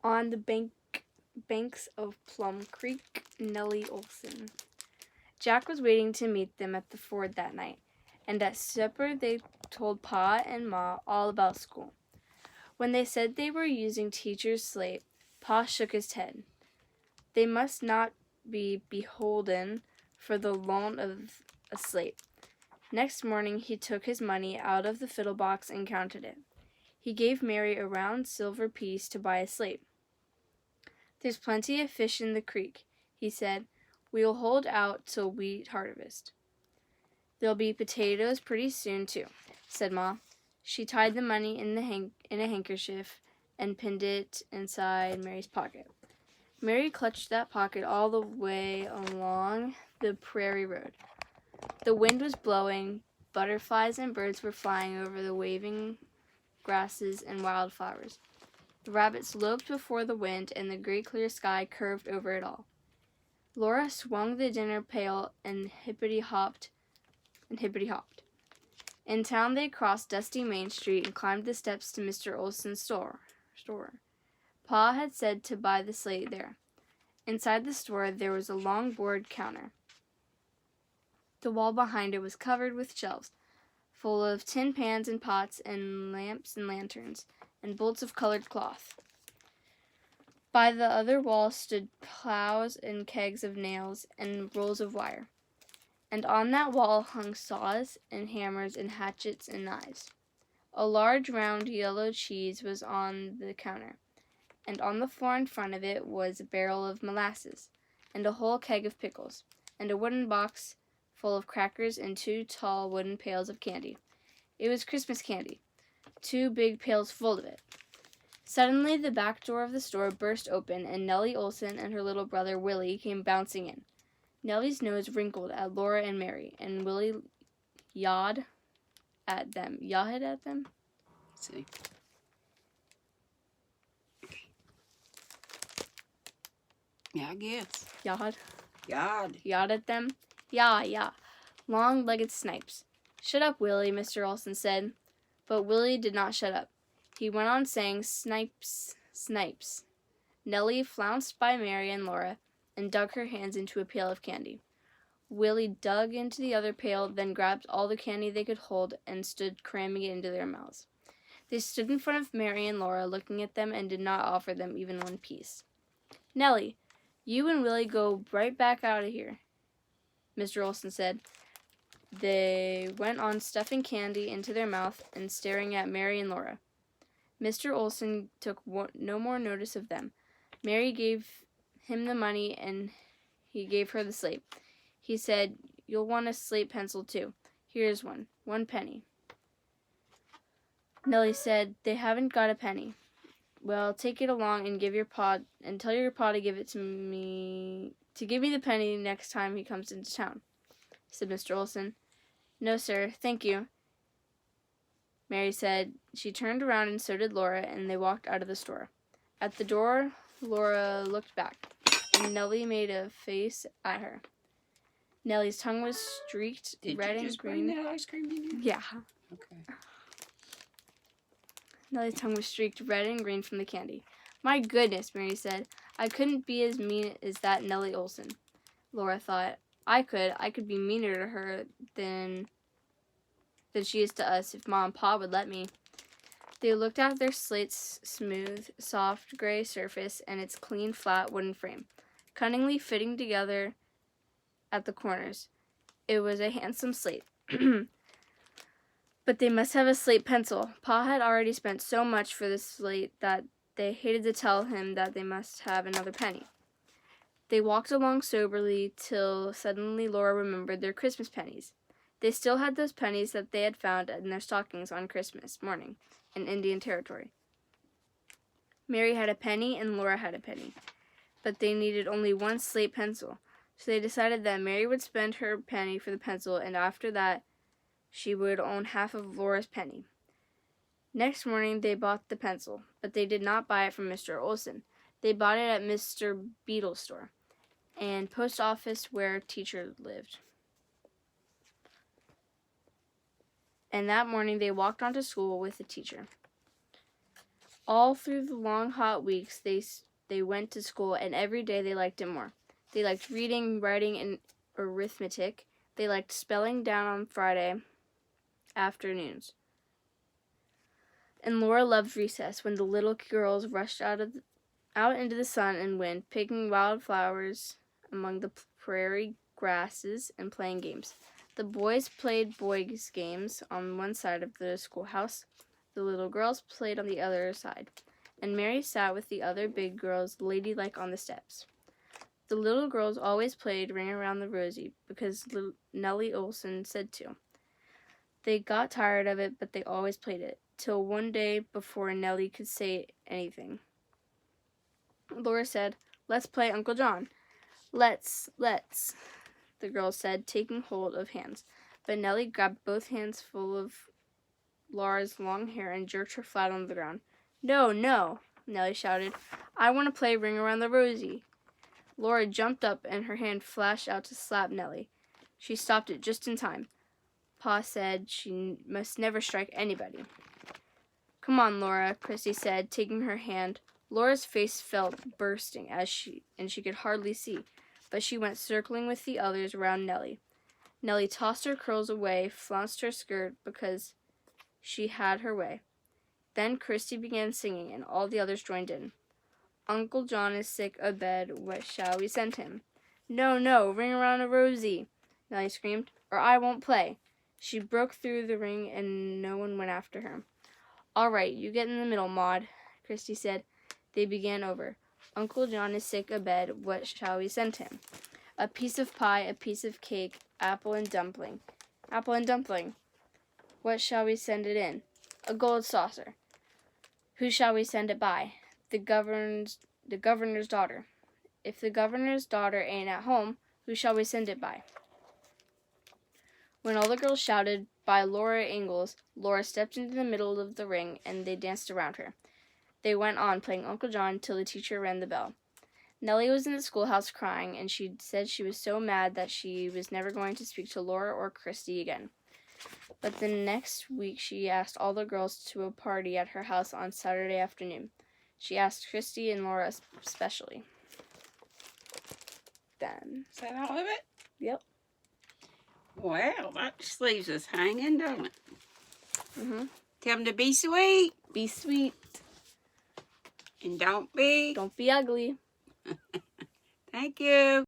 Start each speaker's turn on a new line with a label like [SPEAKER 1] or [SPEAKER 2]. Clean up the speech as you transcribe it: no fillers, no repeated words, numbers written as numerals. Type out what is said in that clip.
[SPEAKER 1] On the banks of Plum Creek, Nellie Oleson. Jack was waiting to meet them at the ford that night, and at supper they told Pa and Ma all about school. When they said they were using teacher's slate, Pa shook his head. They must not be beholden for the loan of a slate. Next morning he took his money out of the fiddle box and counted it. He gave Mary a round silver piece to buy a slate. "There's plenty of fish in the creek," he said. "We'll hold out till wheat harvest." "There'll be potatoes pretty soon, too," said Ma. She tied the money in a handkerchief and pinned it inside Mary's pocket. Mary clutched that pocket all the way along the prairie road. The wind was blowing, butterflies and birds were flying over the waving grasses and wildflowers. The rabbits loped before the wind, and the great clear sky curved over it all. Laura swung the dinner pail and hippity-hopped. In town they crossed dusty Main Street and climbed the steps to Mr. Olson's store. Pa had said to buy the slate there. Inside the store there was a long board counter. The wall behind it was covered with shelves, full of tin pans and pots and lamps and lanterns, and bolts of colored cloth. By the other wall stood plows and kegs of nails and rolls of wire. And on that wall hung saws and hammers and hatchets and knives. A large round yellow cheese was on the counter, and on the floor in front of it was a barrel of molasses, and a whole keg of pickles, and a wooden box full of crackers and 2 tall wooden pails of candy. It was Christmas candy, 2 big pails full of it. Suddenly the back door of the store burst open, and Nellie Oleson and her little brother Willie came bouncing in. Nellie's nose wrinkled at Laura and Mary, and Willie yawed at them.
[SPEAKER 2] See. Yeah, I guess.
[SPEAKER 1] Yawed at them. Yeah. Long-legged snipes. "Shut up, Willie," Mr. Oleson said. But Willie did not shut up. He went on saying, "Snipes, snipes." Nellie flounced by Mary and Laura and dug her hands into a pail of candy. Willie dug into the other pail, then grabbed all the candy they could hold and stood cramming it into their mouths. They stood in front of Mary and Laura, looking at them, and did not offer them even one piece. "Nellie, you and Willie go right back out of here," Mr. Oleson said. They went on stuffing candy into their mouth and staring at Mary and Laura. Mr. Oleson took no more notice of them. Mary gave him the money, and he gave her the slate. He said, "You'll want a slate pencil, too. Here's one. 1 penny. Nellie said, "They haven't got a penny." "Well, take it along and tell your pa to give me the penny next time he comes into town," said Mr. Oleson. "No, sir, thank you," Mary said. She turned around, and so did Laura, and they walked out of the store. At the door, Laura looked back, and Nellie made a face at her. Nellie's tongue was streaked red and green.
[SPEAKER 2] Did you just bring that ice cream in here?
[SPEAKER 1] Yeah.
[SPEAKER 2] Okay.
[SPEAKER 1] Nellie's tongue was streaked red and green from the candy. "My goodness," Mary said. "I couldn't be as mean as that Nellie Oleson." Laura thought, I could be meaner to her than she is to us if Ma and Pa would let me." They looked at their slate's smooth, soft, gray surface and its clean, flat wooden frame, cunningly fitting together at the corners. It was a handsome slate. But they must have a slate pencil. Pa had already spent so much for the slate that they hated to tell him that they must have another penny. They walked along soberly till suddenly Laura remembered their Christmas pennies. They still had those pennies that they had found in their stockings on Christmas morning in Indian Territory. Mary had a penny and Laura had a penny, but they needed only 1 slate pencil. So they decided that Mary would spend her penny for the pencil, and after that, she would own half of Laura's penny. Next morning, they bought the pencil, but they did not buy it from Mr. Oleson. They bought it at Mr. Beadle's store and post office where teacher lived. And that morning, they walked on to school with the teacher. All through the long hot weeks, they went to school, and every day they liked it more. They liked reading, writing, and arithmetic. They liked spelling down on Friday afternoons. And Laura loved recess, when the little girls rushed out into the sun and wind, picking wildflowers among the prairie grasses and playing games. The boys played boys' games on one side of the schoolhouse. The little girls played on the other side, and Mary sat with the other big girls ladylike on the steps. The little girls always played Ring Around the Rosie because Nellie Oleson said to. They got tired of it, but they always played it, till one day before Nellie could say anything. Laura said, "Let's play Uncle John." Let's, the girls said, taking hold of hands. But Nellie grabbed both hands full of Laura's long hair and jerked her flat on the ground. "No, no," Nellie shouted. "I want to play Ring Around the Rosie." Laura jumped up and her hand flashed out to slap Nellie. She stopped it just in time. Pa said she must never strike anybody. "Come on, Laura," Christy said, taking her hand. Laura's face felt bursting and she could hardly see, but she went circling with the others around Nellie. Nellie tossed her curls away, flounced her skirt because she had her way. Then Christy began singing, and all the others joined in. "Uncle John is sick abed, what shall we send him?" "No, no, Ring Around a Rosie," Nellie screamed, "or I won't play." She broke through the ring, and no one went after her. "All right, you get in the middle, Maud," Christy said. They began over. "Uncle John is sick abed, what shall we send him?" "A piece of pie, a piece of cake, apple and dumpling." "Apple and dumpling. What shall we send it in?" "A gold saucer." "Who shall we send it by?" The governor's daughter." "If the governor's daughter ain't at home, who shall we send it by?" When all the girls shouted, "By Laura Ingalls," Laura stepped into the middle of the ring, and they danced around her. They went on playing Uncle John till the teacher rang the bell. Nellie was in the schoolhouse crying, and she said she was so mad that she was never going to speak to Laura or Christy again. But the next week she asked all the girls to a party at her house on Saturday afternoon. She asked Christy and Laura especially. Then.
[SPEAKER 2] Is that all of it?
[SPEAKER 1] Yep.
[SPEAKER 2] Well, that just leaves us hanging, don't it?
[SPEAKER 1] Mm-hmm.
[SPEAKER 2] Tell them to be sweet.
[SPEAKER 1] Be sweet.
[SPEAKER 2] And don't be
[SPEAKER 1] ugly.
[SPEAKER 2] Thank you.